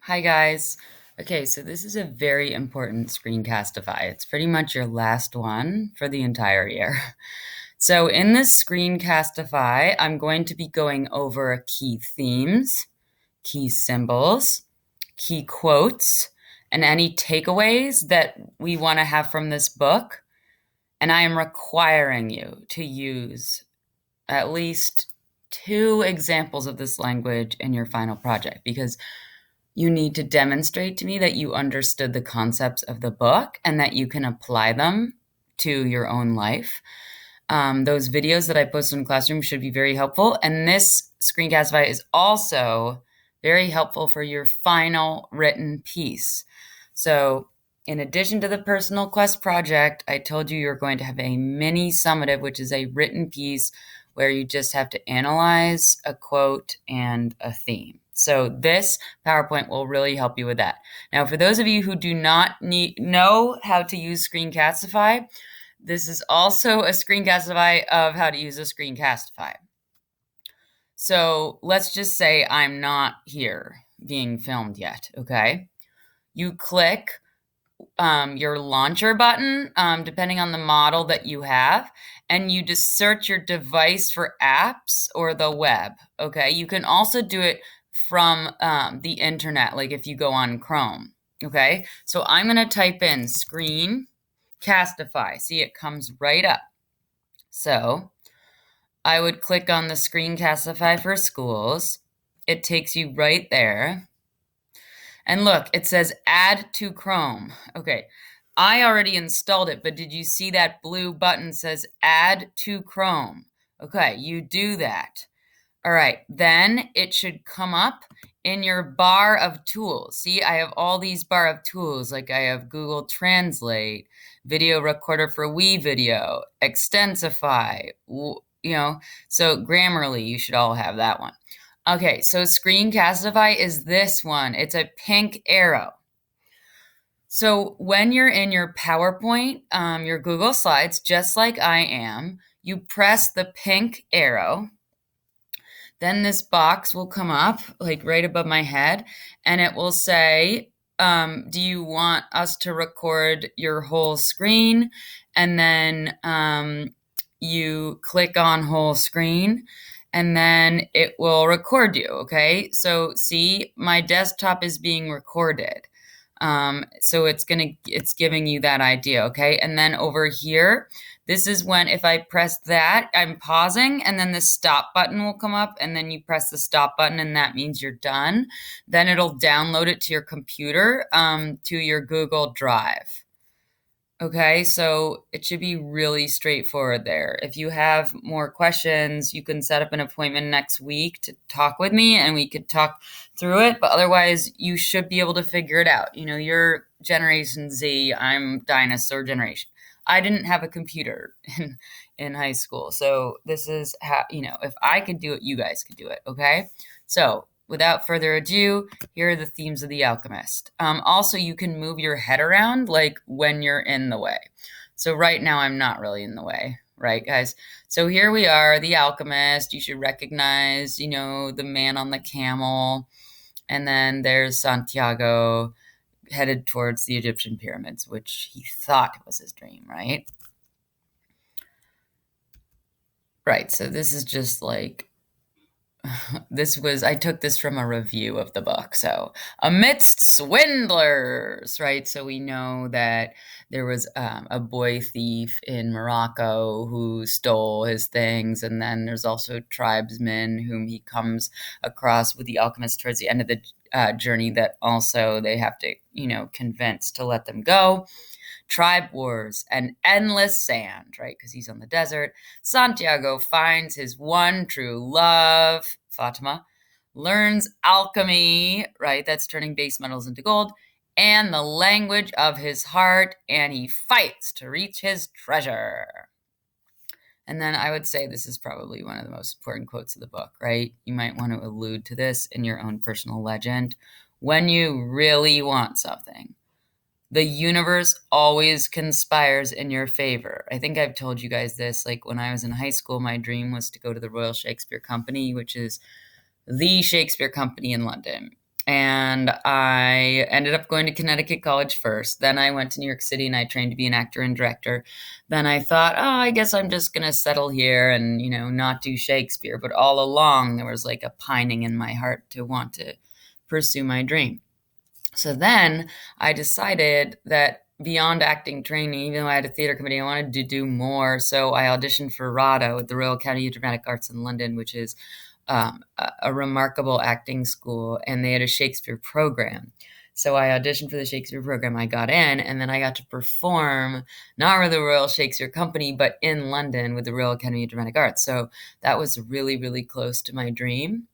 Hi, guys. Okay, so this is a very important screencastify. It's pretty much your last one for the entire year. So, in this screencastify, I'm going to be going over key themes, key symbols, key quotes, and any takeaways that we want to have from this book. And I am requiring you to use at least two examples of this language in your final project because you need to demonstrate to me that you understood the concepts of the book and that you can apply them to your own life. Those videos that I posted in Classroom should be very helpful. And this screencastify is also very helpful for your final written piece. So, in addition to the personal quest project, I told you you're going to have a mini summative, which is a written piece where you just have to analyze a quote and a theme. So this PowerPoint will really help you with that. Now, for those of you who do not know how to use Screencastify, this is also a Screencastify of how to use a Screencastify. So let's just say I'm not here being filmed yet, okay? You click your launcher button, depending on the model that you have, and you just search your device for apps or the web, okay? You can also do it from the internet, like if you go on Chrome, okay? So I'm going to type in Screencastify. See, it comes right up. So I would click on the Screencastify for schools. It takes you right there. And look, it says add to Chrome. Okay, I already installed it, but did you see that blue button says add to Chrome? Okay, you do that. All right, then it should come up in your bar of tools. See, I have all these bar of tools, like I have Google Translate, Video Recorder for WeVideo, Extensify, so Grammarly, you should all have that one. Okay, so Screencastify is this one. It's a pink arrow. So when you're in your PowerPoint, your Google Slides, just like I am, you press the pink arrow. Then this box will come up, like right above my head, and it will say, do you want us to record your whole screen? And then you click on whole screen and then it will record you, okay? So see, my desktop is being recorded. So it's giving you that idea, okay? And then over here, this is when if I press that, I'm pausing and then the stop button will come up and then you press the stop button and that means you're done. Then it'll download it to your computer, to your Google Drive. Okay, so it should be really straightforward there. If you have more questions, you can set up an appointment next week to talk with me and we could talk through it. But otherwise, you should be able to figure it out. You know, you're Generation Z, I'm dinosaur generation. I didn't have a computer in high school. So this is how, if I could do it, you guys could do it. Okay, so without further ado, here are the themes of The Alchemist. Also, you can move your head around like when you're in the way. So right now, I'm not really in the way, right, guys? So here we are, The Alchemist. You should recognize, the man on the camel. And then there's Santiago headed towards the Egyptian pyramids, which he thought was his dream, right? Right, so this is just like I took this from a review of the book. So, amidst swindlers, right? So, we know that there was a boy thief in Morocco who stole his things. And then there's also tribesmen whom he comes across with the alchemist towards the end of the journey that also they have to, convince to let them go. Tribe wars and endless sand, right? Because he's on the desert. Santiago finds his one true love, Fatima, learns alchemy, right? That's turning base metals into gold, and the language of his heart, and he fights to reach his treasure. And then I would say this is probably one of the most important quotes of the book, right? You might want to allude to this in your own personal legend. When you really want something, the universe always conspires in your favor. I think I've told you guys this. Like when I was in high school, my dream was to go to the Royal Shakespeare Company, which is the Shakespeare Company in London. And I ended up going to Connecticut College first. Then I went to New York City and I trained to be an actor and director. Then I thought, oh, I guess I'm just going to settle here and, not do Shakespeare. But all along, there was like a pining in my heart to want to pursue my dream. So then I decided that beyond acting training, even though I had a theater company, I wanted to do more. So I auditioned for RADA at the Royal Academy of Dramatic Arts in London, which is a remarkable acting school, and they had a Shakespeare program. So I auditioned for the Shakespeare program. I got in, and then I got to perform not with the Royal Shakespeare Company, but in London with the Royal Academy of Dramatic Arts. So that was really, really close to my dream.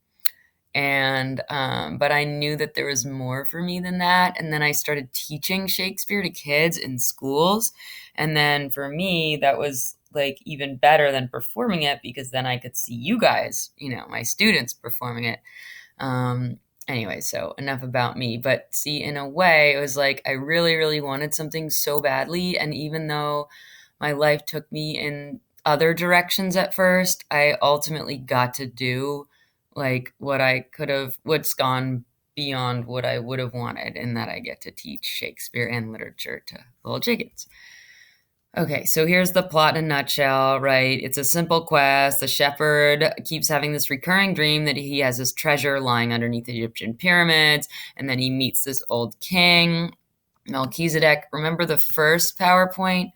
And but I knew that there was more for me than that. And then I started teaching Shakespeare to kids in schools. And then for me, that was like even better than performing it, because then I could see you guys, my students performing it. Anyway, so enough about me. But see, in a way, it was like I really, really wanted something so badly. And even though my life took me in other directions at first, I ultimately got to do like what's gone beyond what I would have wanted, in that I get to teach Shakespeare and literature to little chickens. Okay, so here's the plot in a nutshell, right? It's a simple quest. The shepherd keeps having this recurring dream that he has this treasure lying underneath the Egyptian pyramids, and then he meets this old king, Melchizedek. Remember the first PowerPoint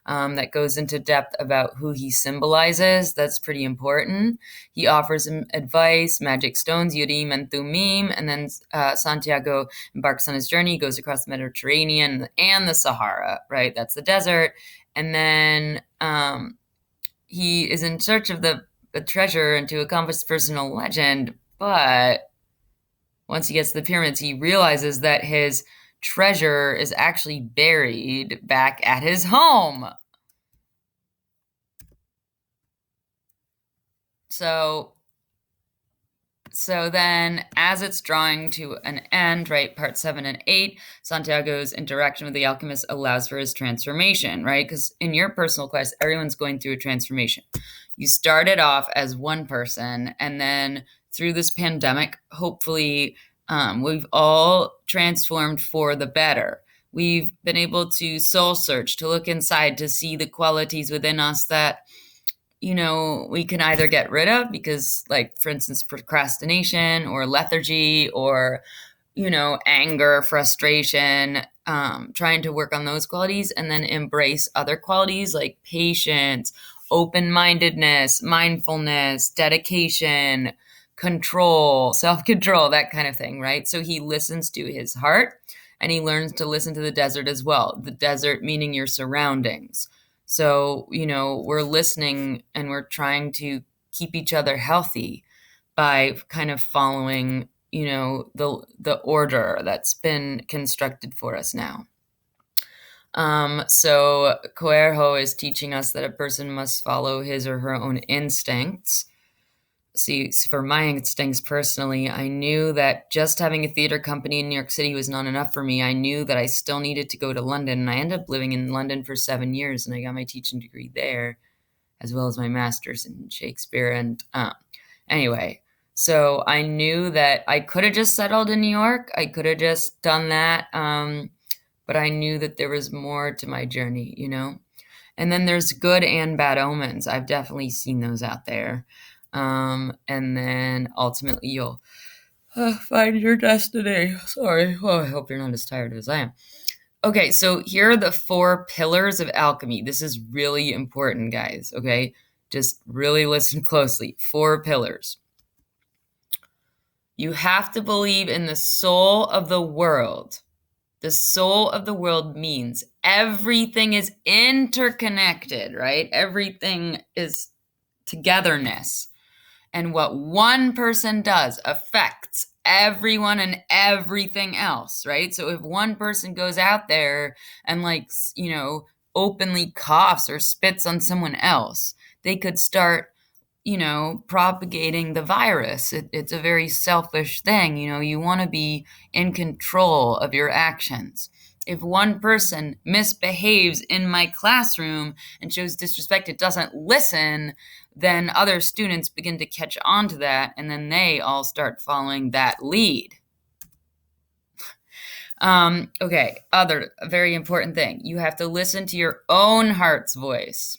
that goes into depth about who he symbolizes? That's pretty important. He offers him advice, magic stones, Urim and Thummim, and then Santiago embarks on his journey. He goes across the Mediterranean and the Sahara, right? That's the desert. And then he is in search of the treasure and to accomplish personal legend. But once he gets to the pyramids, he realizes that his treasure is actually buried back at his home. So then, as it's drawing to an end, right, part 7 and 8, Santiago's interaction with the alchemist allows for his transformation, right? Because in your personal quest, everyone's going through a transformation. You started off as one person, and then through this pandemic, hopefully, we've all transformed for the better. We've been able to soul search, to look inside, to see the qualities within us that we can either get rid of because, like, for instance, procrastination or lethargy or, anger, frustration, trying to work on those qualities, and then embrace other qualities like patience, open-mindedness, mindfulness, dedication, control, self-control, that kind of thing, right? So he listens to his heart, and he learns to listen to the desert as well. The desert meaning your surroundings. So, we're listening and we're trying to keep each other healthy by kind of following, the order that's been constructed for us now. So Coelho is teaching us that a person must follow his or her own instincts. See, for my instincts personally, I knew that just having a theater company in New York City was not enough for me. I knew that I still needed to go to London, and I ended up living in London for 7 years, and I got my teaching degree there, as well as my master's in Shakespeare. And anyway, so I knew that I could have just settled in New York. I could have just done that, but I knew that there was more to my journey, And then there's good and bad omens. I've definitely seen those out there. And then ultimately you'll find your destiny. Sorry. Oh, I hope you're not as tired as I am. Okay, so here are the 4 pillars of alchemy. This is really important, guys, okay? Just really listen closely. 4 pillars. You have to believe in the soul of the world. The soul of the world means everything is interconnected, right? Everything is togetherness. And what one person does affects everyone and everything else, right? So if one person goes out there and, like, openly coughs or spits on someone else, they could start, propagating the virus. It's a very selfish thing. You want to be in control of your actions. If one person misbehaves in my classroom and shows disrespect, it doesn't listen, then other students begin to catch on to that, and then they all start following that lead. Okay, other a very important thing. You have to listen to your own heart's voice.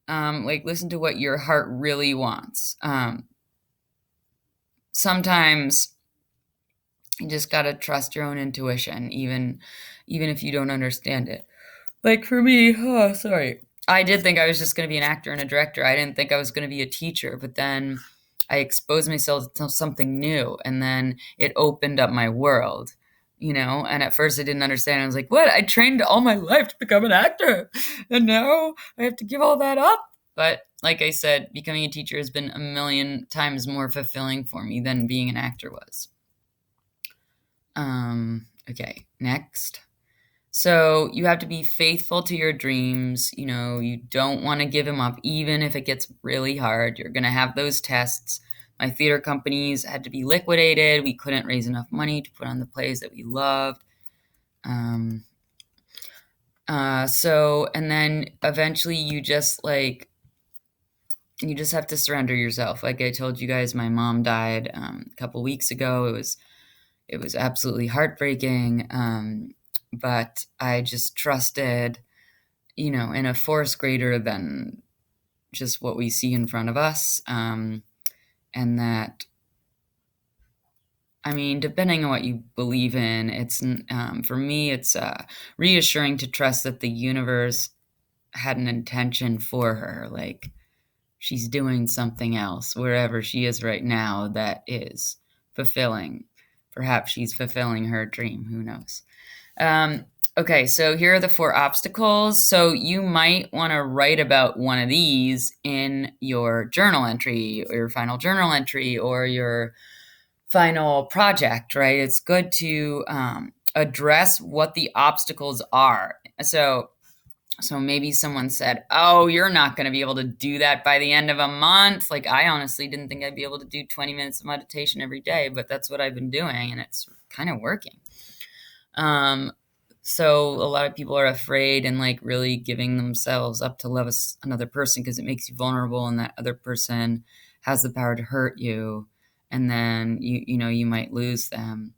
Like listen to what your heart really wants. Sometimes you just gotta trust your own intuition, even if you don't understand it. Like for me, oh sorry. I did think I was just gonna be an actor and a director. I didn't think I was gonna be a teacher, but then I exposed myself to something new and then it opened up my world. And at first I didn't understand. I was like, what? I trained all my life to become an actor. And now I have to give all that up. But like I said, becoming a teacher has been a million times more fulfilling for me than being an actor was. Okay, next. So you have to be faithful to your dreams. You don't want to give them up, even if it gets really hard. You're going to have those tests. My theater companies had to be liquidated. We couldn't raise enough money to put on the plays that we loved. And then eventually you just have to surrender yourself. Like I told you guys, my mom died a couple weeks ago. It was absolutely heartbreaking. But I just trusted, in a force greater than just what we see in front of us. And that, I mean, depending on what you believe in, for me, it's reassuring to trust that the universe had an intention for her. Like she's doing something else wherever she is right now that is fulfilling. Perhaps she's fulfilling her dream. Who knows? Okay, so here are the 4 obstacles. So you might want to write about one of these in your journal entry or your final journal entry or your final project, right? It's good to address what the obstacles are. So maybe someone said, oh, you're not going to be able to do that by the end of a month. Like I honestly didn't think I'd be able to do 20 minutes of meditation every day, but that's what I've been doing and it's kind of working. So a lot of people are afraid and like really giving themselves up to love another person because it makes you vulnerable and that other person has the power to hurt you. And then you might lose them.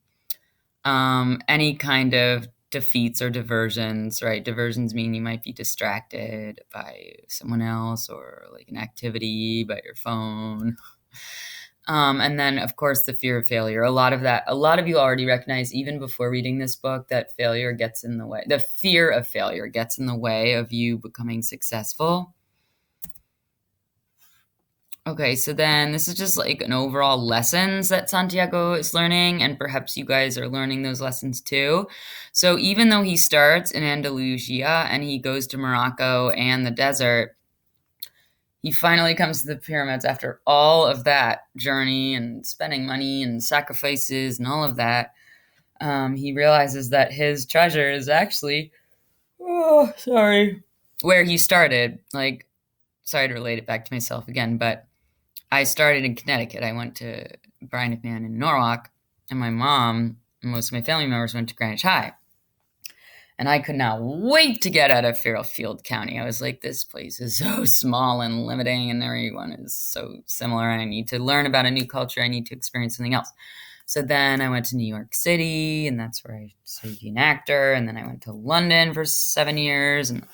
Any kind of defeats or diversions, right? Diversions mean you might be distracted by someone else or like an activity by your phone. And then, of course, the fear of failure. A lot of you already recognize, even before reading this book, that failure gets in the way. The fear of failure gets in the way of you becoming successful. Okay, so then this is just like an overall lessons that Santiago is learning, and perhaps you guys are learning those lessons too. So even though he starts in Andalusia and he goes to Morocco and the desert, he finally comes to the pyramids after all of that journey and spending money and sacrifices and all of that. He realizes that his treasure is actually, oh, sorry, where he started. Like, sorry to relate it back to myself again, but I started in Connecticut. I went to Bryan McMahon in Norwalk, and my mom and most of my family members went to Greenwich High. And I could not wait to get out of Fairfield County. I was like, this place is so small and limiting, and everyone is so similar. And I need to learn about a new culture. I need to experience something else. So then I went to New York City, and that's where I started to be an actor. And then I went to London for 7 years, and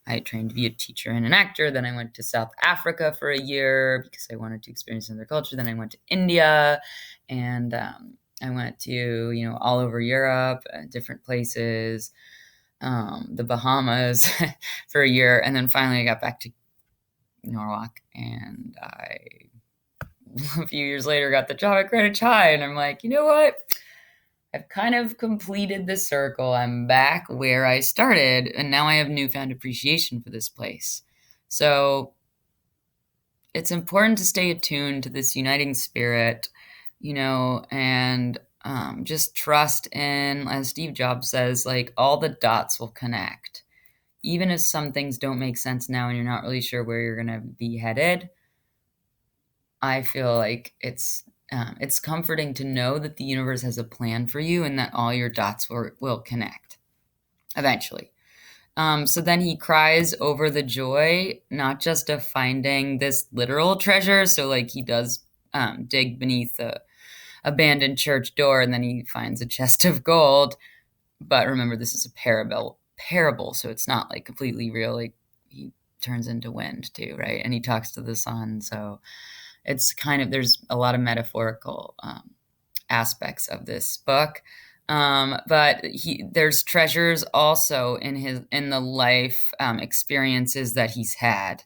I trained to be a teacher and an actor. Then I went to South Africa for a year because I wanted to experience another culture. Then I went to India, and I went to, all over Europe, different places. The Bahamas for a year, and then finally I got back to Norwalk, and a few years later got the job at Greenwich High, and I'm like, you know what? I've kind of completed the circle. I'm back where I started, and now I have newfound appreciation for this place. So it's important to stay attuned to this uniting spirit, and just trust in, as Steve Jobs says, like all the dots will connect. Even if some things don't make sense now and you're not really sure where you're going to be headed, I feel like it's comforting to know that the universe has a plan for you and that all your dots will connect eventually. So then he cries over the joy, not just of finding this literal treasure. So like he does dig beneath a abandoned church door, and then he finds a chest of gold. But remember, this is a parable, so it's not like completely real. Like he turns into wind too, right? And he talks to the sun, so it's kind of, there's a lot of metaphorical aspects of this book. But there's treasures also in the life experiences that he's had.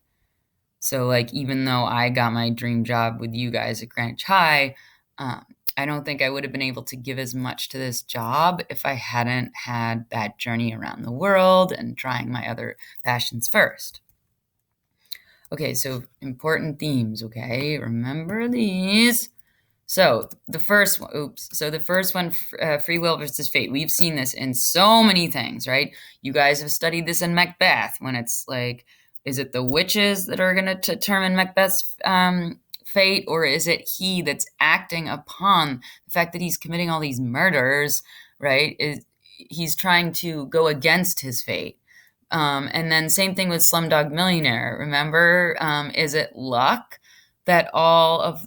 So like, even though I got my dream job with you guys at Greenwich High, um, I don't think I would have been able to give as much to this job if I hadn't had that journey around the world and trying my other passions first. Okay, so important themes, okay? Remember these. So the first one, free will versus fate. We've seen this in so many things, right? You guys have studied this in Macbeth when it's like, is it the witches that are going to determine Macbeth's fate, or is it he that's acting upon the fact that he's committing all these murders, right? He's trying to go against his fate. And then same thing with Slumdog Millionaire. Remember, is it luck that all of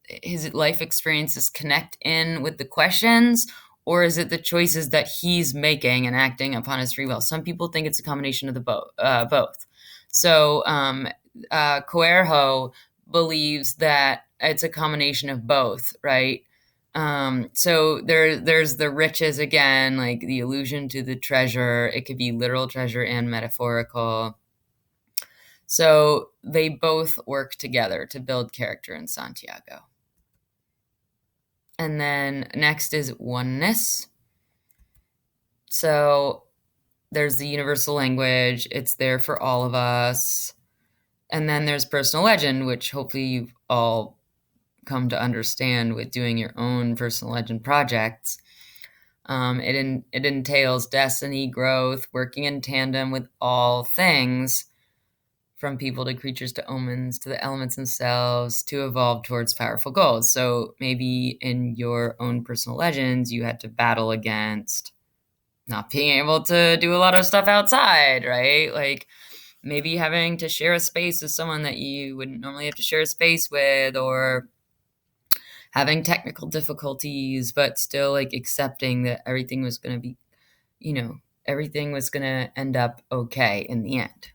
his life experiences connect in with the questions, or is it the choices that he's making and acting upon his free will? Some people think it's a combination of the both. So Coerho believes that it's a combination of both, right? So there's the riches again, like the allusion to the treasure. It could be literal treasure and metaphorical. So they both work together to build character in Santiago. And then next is oneness. So there's the universal language. It's there for all of us. And then there's personal legend, which hopefully you've all come to understand with doing your own personal legend projects. It entails destiny, growth, working in tandem with all things, from people to creatures to omens to the elements themselves, to evolve towards powerful goals. So maybe in your own personal legends, you had to battle against not being able to do a lot of stuff outside, right? Like maybe having to share a space with someone that you wouldn't normally have to share a space with, or having technical difficulties, but still like accepting that everything was going to be, everything was going to end up okay in the end.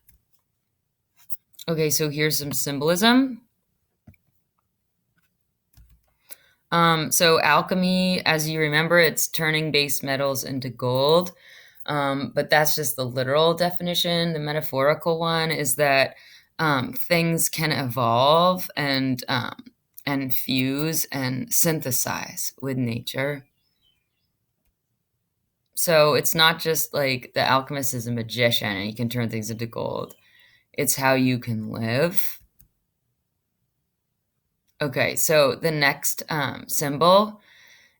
Okay, so here's some symbolism. So alchemy, as you remember, it's turning base metals into gold. But that's just the literal definition. The metaphorical one is that things can evolve and fuse and synthesize with nature. So it's not just like the alchemist is a magician and he can turn things into gold. It's how you can live. Okay, so the next symbol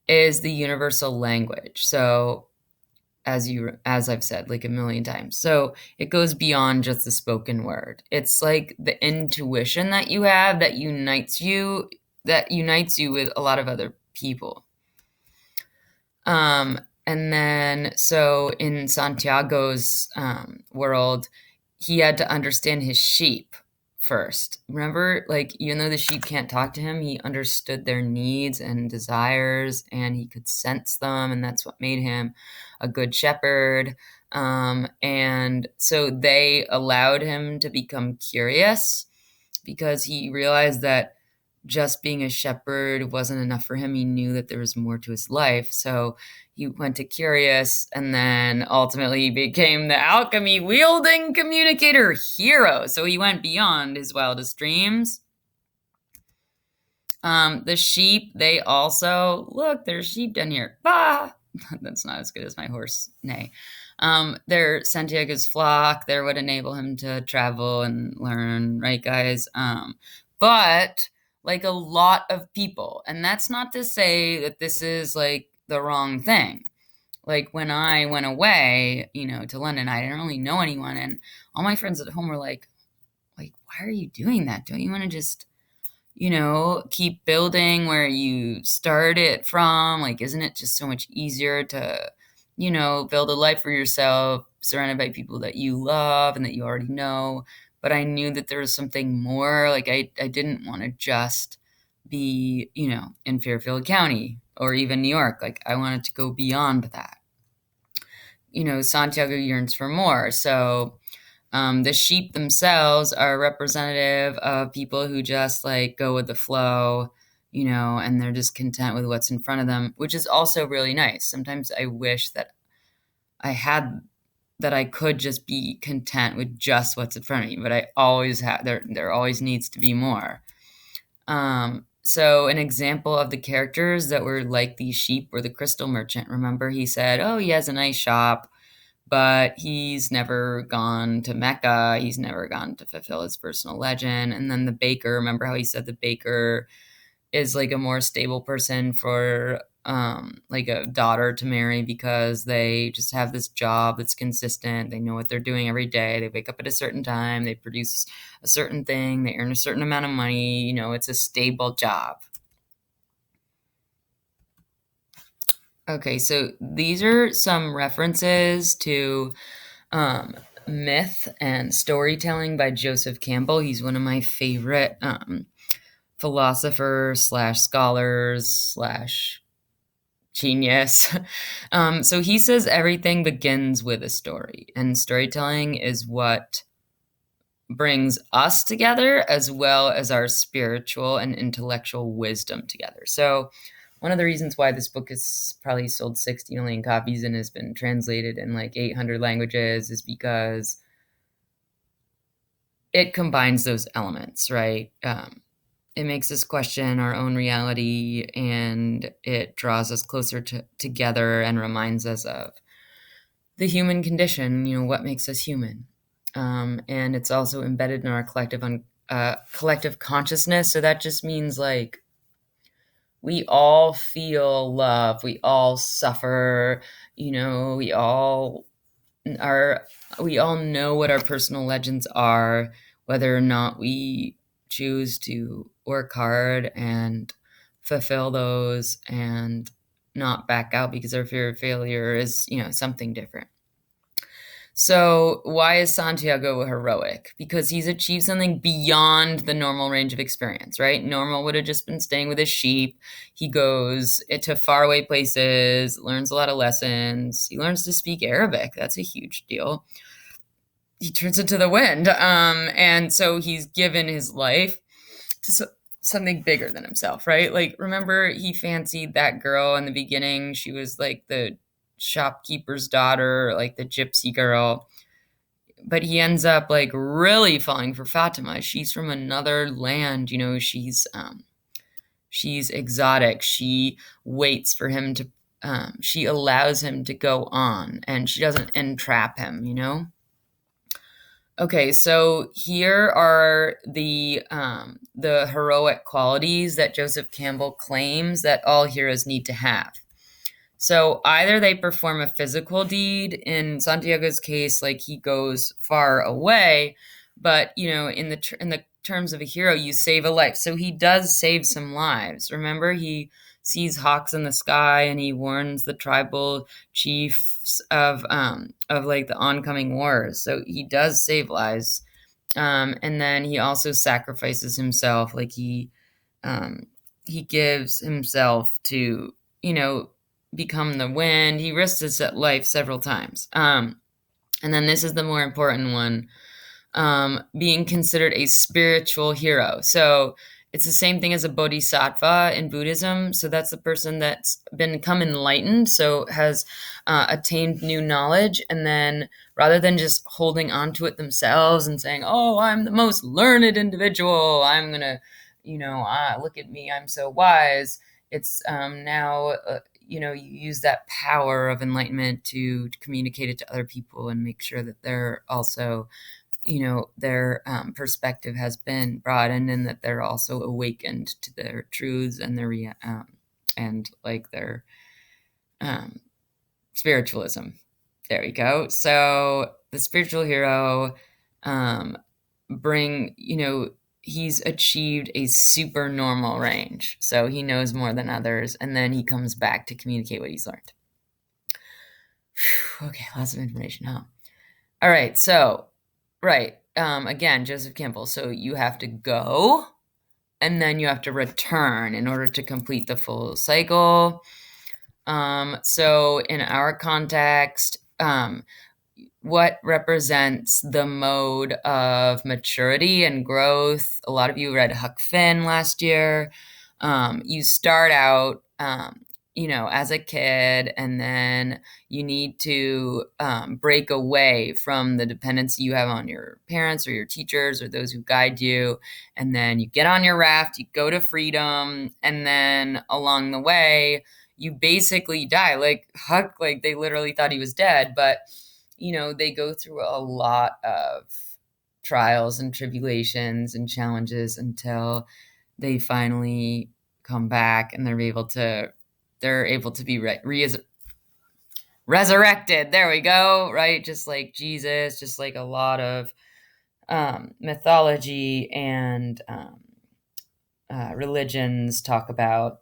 is the universal language. So as I've said like a million times, so it goes beyond just the spoken word. It's like the intuition that you have that unites you with a lot of other people. And then, so in Santiago's world, he had to understand his sheep first. Remember, like, even though the sheep can't talk to him, he understood their needs and desires, and he could sense them, and that's what made him a good shepherd. And so they allowed him to become curious because he realized that just being a shepherd wasn't enough for him. He knew that there was more to his life. So he went to curious, and then ultimately he became the alchemy wielding communicator hero. So he went beyond his wildest dreams. The sheep, they also, look, there's sheep down here. Bah! That's not as good as my horse neigh. They're Santiago's flock. They're what enable him to travel and learn, right, guys? But like a lot of people, and that's not to say that this is like the wrong thing. Like when I went away, to London, I didn't really know anyone, and all my friends at home were like, why are you doing that? Don't you want to just, keep building where you started from? Like, isn't it just so much easier to, build a life for yourself, surrounded by people that you love and that you already know? But I knew that there was something more. Like I didn't want to just be, in Fairfield County or even New York. Like, I want it to go beyond that. Santiago yearns for more. So the sheep themselves are representative of people who just like go with the flow, and they're just content with what's in front of them, which is also really nice. Sometimes I wish that I had that I could just be content with just what's in front of me, but I always have there always needs to be more. So an example of the characters that were like these sheep were the crystal merchant. Remember, he said, "Oh, he has a nice shop, but he's never gone to Mecca. He's never gone to fulfill his personal legend." And then the baker, remember how he said the baker is like a more stable person for like a daughter to marry because they just have this job that's consistent. They know what they're doing every day. They wake up at a certain time. They produce a certain thing. They earn a certain amount of money. It's a stable job. Okay, so these are some references to myth and storytelling by Joseph Campbell. He's one of my favorite philosophers slash scholars slash genius. So he says everything begins with a story, and storytelling is what brings us together as well as our spiritual and intellectual wisdom together. So one of the reasons why this book has probably sold 60 million copies and has been translated in like 800 languages is because it combines those elements, right? It makes us question our own reality, and it draws us closer together and reminds us of the human condition, what makes us human. And it's also embedded in our collective consciousness. So that just means like we all feel love, we all suffer, we all our we all know what our personal legends are, whether or not we choose to work hard and fulfill those and not back out because our fear of failure is, something different. So, why is Santiago heroic? Because he's achieved something beyond the normal range of experience, right? Normal would have just been staying with his sheep. He goes to faraway places, learns a lot of lessons. He learns to speak Arabic. That's a huge deal. He turns into the wind. And so he's given his life to something bigger than himself, right? Like, remember, he fancied that girl in the beginning. She was like the shopkeeper's daughter, like the gypsy girl, but he ends up like really falling for Fatima. She's from another land, she's exotic. She waits for him to she allows him to go on, and she doesn't entrap him. Okay, so here are the heroic qualities that Joseph Campbell claims that all heroes need to have. So either they perform a physical deed. In Santiago's case, like he goes far away, but in the terms of a hero, you save a life. So he does save some lives. Remember, he sees hawks in the sky and he warns the tribal chiefs of like the oncoming wars. So he does save lives, and then he also sacrifices himself. Like he gives himself to become the wind. He risks his life several times. And then this is the more important one, being considered a spiritual hero. So it's the same thing as a bodhisattva in Buddhism. So that's the person that's become enlightened, so has attained new knowledge. And then rather than just holding on to it themselves and saying, "Oh, I'm the most learned individual. I'm going to, look at me. I'm so wise." It's now, you use that power of enlightenment to communicate it to other people and make sure that they're also, their perspective has been broadened and that they're also awakened to their truths and their and like their spiritualism. There we go. So the spiritual hero he's achieved a super normal range. So he knows more than others, and then he comes back to communicate what he's learned. Okay, lots of information, huh? All right, so, right, again, Joseph Campbell. So you have to go, and then you have to return in order to complete the full cycle. So in our context, what represents the mode of maturity and growth? A lot of you read Huck Finn last year. You start out, as a kid, and then you need to break away from the dependency you have on your parents or your teachers or those who guide you. And then you get on your raft, you go to freedom, and then along the way, you basically die. Like Huck, like they literally thought he was dead, but they go through a lot of trials and tribulations and challenges until they finally come back and they're able to be resurrected. There we go, right? Just like Jesus, just like a lot of mythology and religions talk about.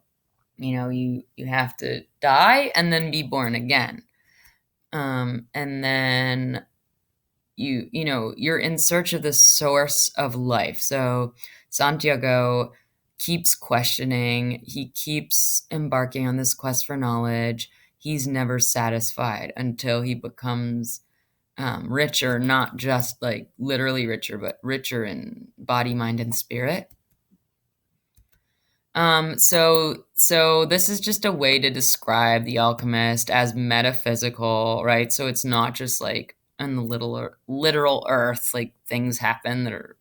You have to die and then be born again, and then you're in search of the source of life. So Santiago keeps questioning, he keeps embarking on this quest for knowledge. He's never satisfied until he becomes richer, not just like literally richer, but richer in body, mind, and spirit. So this is just a way to describe the alchemist as metaphysical, right? So it's not just like on the literal earth, like things happen that are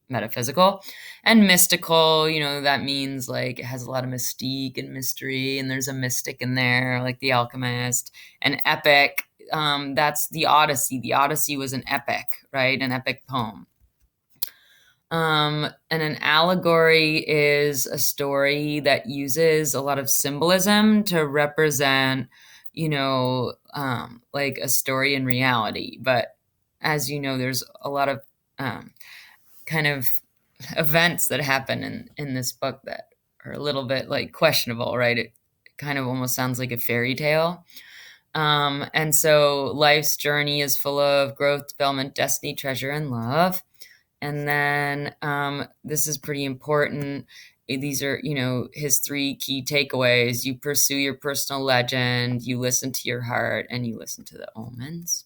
metaphysical and mystical. That means like it has a lot of mystique and mystery, and there's a mystic in there, like the alchemist. And epic, that's the Odyssey. The Odyssey was an epic, right? An epic poem. And an allegory is a story that uses a lot of symbolism to represent, like a story in reality. But as you know, there's a lot of kind of events that happen in this book that are a little bit like questionable, right? It kind of almost sounds like a fairy tale. And so life's journey is full of growth, development, destiny, treasure, and love. And then this is pretty important. These are, his three key takeaways. You pursue your personal legend, you listen to your heart, and you listen to the omens.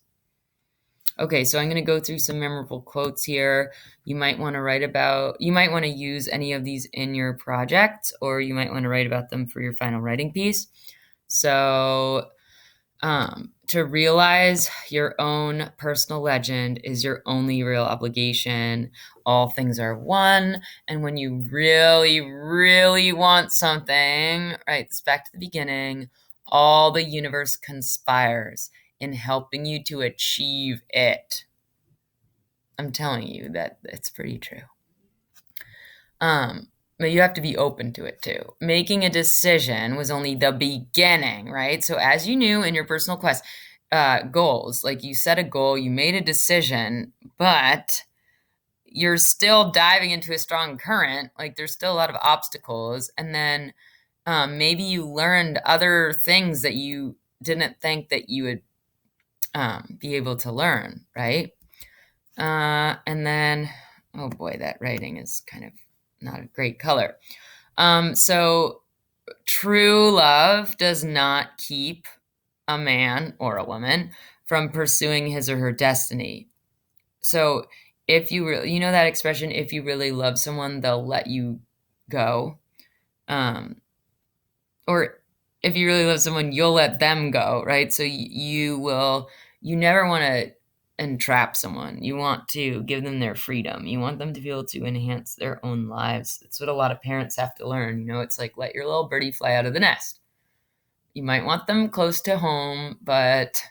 Okay, so I'm going to go through some memorable quotes here. You might want to use any of these in your project, or you might want to write about them for your final writing piece. So, to realize your own personal legend is your only real obligation. All things are one. And when you really, really want something, right, it's back to the beginning, all the universe conspires in helping you to achieve it. I'm telling you that it's pretty true. But you have to be open to it too. Making a decision was only the beginning, right? So as you knew in your personal quest, goals, like you set a goal, you made a decision, but you're still diving into a strong current. Like there's still a lot of obstacles. And then maybe you learned other things that you didn't think that you would be able to learn, right? And then, oh boy, that writing is kind of not a great color. So true love does not keep a man or a woman from pursuing his or her destiny. So if you really, that expression, if you really love someone, they'll let you go. Or if you really love someone, you'll let them go, right? So you never want to entrap someone. You want to give them their freedom. You want them to be able to enhance their own lives. It's what a lot of parents have to learn. It's like, let your little birdie fly out of the nest. You might want them close to home, but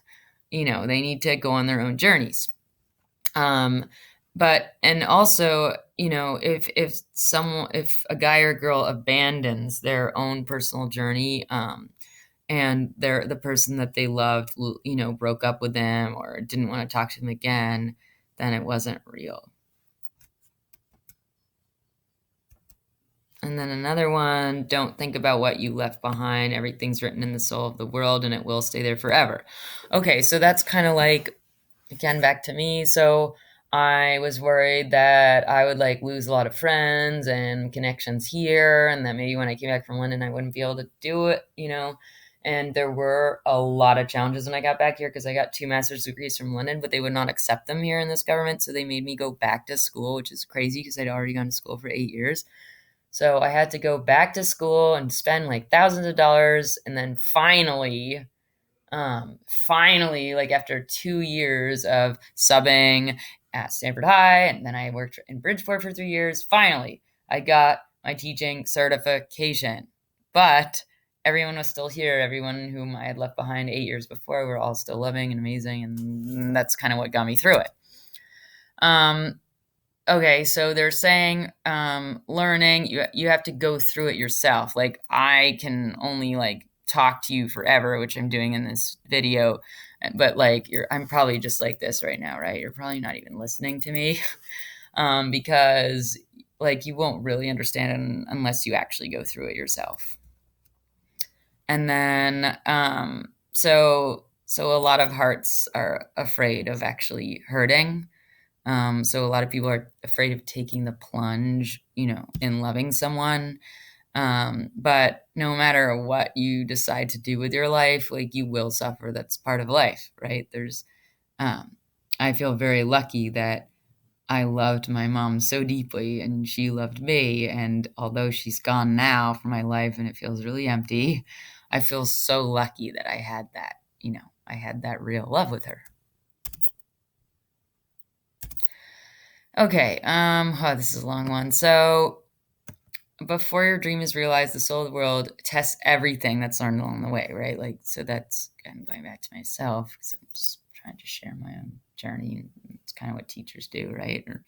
they need to go on their own journeys. But and also, if a guy or girl abandons their own personal journey, and the person that they loved, broke up with them or didn't want to talk to them again, then it wasn't real. And then another one, don't think about what you left behind. Everything's written in the soul of the world and it will stay there forever. Okay, so that's kind of like, again, back to me. So I was worried that I would like lose a lot of friends and connections here, and that maybe when I came back from London, I wouldn't be able to do it, you know. And there were a lot of challenges when I got back here because I got two master's degrees from London, but they would not accept them here in this government. So they made me go back to school, which is crazy because I'd already gone to school for 8 years. So I had to go back to school and spend like thousands of dollars. And then finally, like after 2 years of subbing at Stanford High, and then I worked in Bridgeport for 3 years, finally, I got my teaching certification. But everyone was still here. Everyone whom I had left behind 8 years before were all still loving and amazing. And that's kind of what got me through it. Um, Okay, so they're saying learning, you have to go through it yourself. Like I can only like talk to you forever, which I'm doing in this video, but like I'm probably just like this right now, right? You're probably not even listening to me because like you won't really understand it unless you actually go through it yourself. And then so a lot of hearts are afraid of actually hurting, so a lot of people are afraid of taking the plunge, in loving someone. But no matter what you decide to do with your life, like you will suffer. That's part of life, right? Um, I feel very lucky that I loved my mom so deeply and she loved me. And although she's gone now from my life and it feels really empty, I feel so lucky that I had that, I had that real love with her. Okay, oh, this is a long one. So, before your dream is realized, the soul of the world tests everything that's learned along the way, right? Like, so that's, I'm going back to myself because I'm just trying to share my own journey. It's kind of what teachers do, right? Or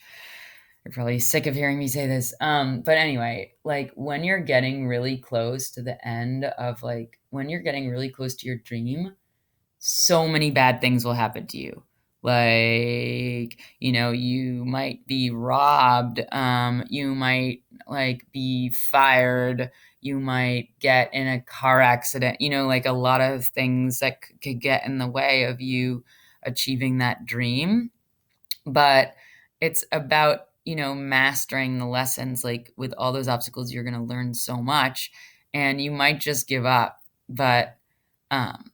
you're probably sick of hearing me say this. But anyway, like when you're getting really close to the end of like, when you're getting really close to your dream, so many bad things will happen to you. Like, you might be robbed, you might like be fired, you might get in a car accident, like a lot of things that could get in the way of you achieving that dream. But it's about, mastering the lessons. Like with all those obstacles, you're going to learn so much and you might just give up. But, um,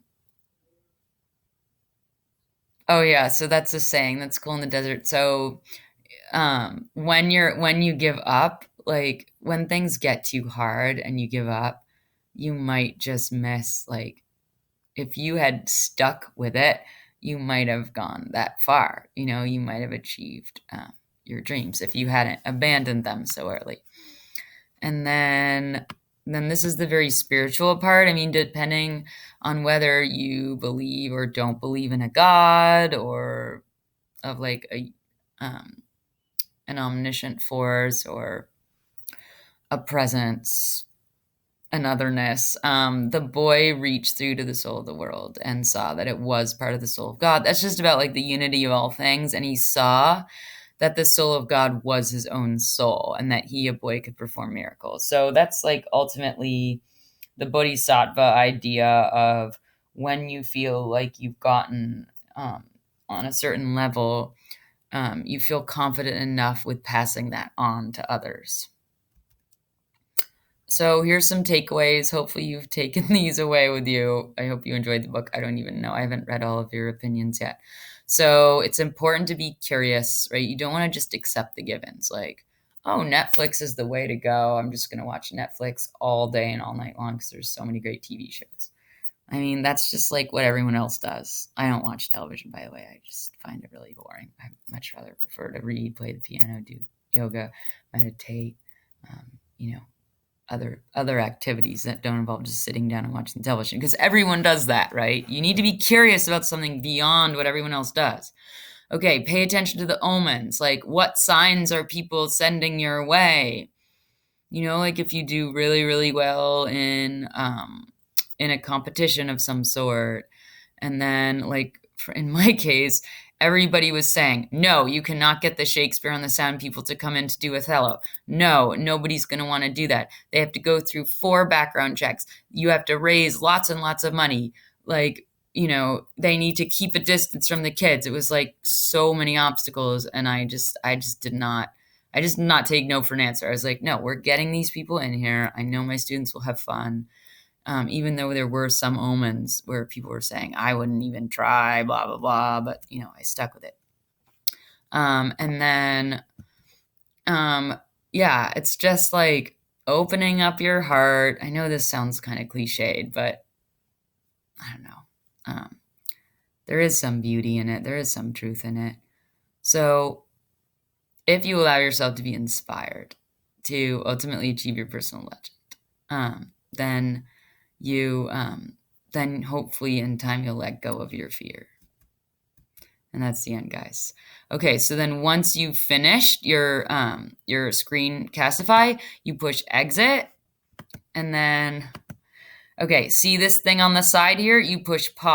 Oh yeah, so that's a saying that's cool in the desert. So when you give up, like when things get too hard and you give up, you might just miss, like if you had stuck with it, you might have gone that far. You might have achieved your dreams if you hadn't abandoned them so early. And then this is the very spiritual part. I mean, depending on whether you believe or don't believe in a god or of like um, an omniscient force or a presence, an otherness. The boy reached through to the soul of the world and saw that it was part of the soul of God. That's just about like the unity of all things. And he saw that the soul of God was his own soul and that he, a boy, could perform miracles. So that's like ultimately the bodhisattva idea of when you feel like you've gotten on a certain level, you feel confident enough with passing that on to others. So here's some takeaways. Hopefully you've taken these away with you. I hope you enjoyed the book. I don't even know. I haven't read all of your opinions yet. So it's important to be curious, right? You don't want to just accept the givens. Like, oh, Netflix is the way to go. I'm just going to watch Netflix all day and all night long because there's so many great TV shows. I mean, that's just like what everyone else does. I don't watch television, by the way. I just find it really boring. I much rather prefer to read, play the piano, do yoga, meditate, you know, other activities that don't involve just sitting down and watching television, because everyone does that, right? You need to be curious about something beyond what everyone else does. Okay, pay attention to the omens. Like, what signs are people sending your way? Like if you do really, really well in a competition of some sort, and then like in my case, everybody was saying, no, you cannot get the Shakespeare on the Sound people to come in to do Othello. No, nobody's going to want to do that. They have to go through 4 background checks. You have to raise lots and lots of money. Like, they need to keep a distance from the kids. It was like so many obstacles, and I just did not take no for an answer. I was like, no, we're getting these people in here. I know my students will have fun. Even though there were some omens where people were saying I wouldn't even try, blah blah blah, but I stuck with it. And then, yeah, it's just like opening up your heart. I know this sounds kind of cliched, but I don't know. There is some beauty in it. There is some truth in it. So, if you allow yourself to be inspired to ultimately achieve your personal legend, then then hopefully in time you'll let go of your fear. And that's the end, guys. Okay, so then once you've finished your screencastify, you push exit, and then see this thing on the side here? You push pause.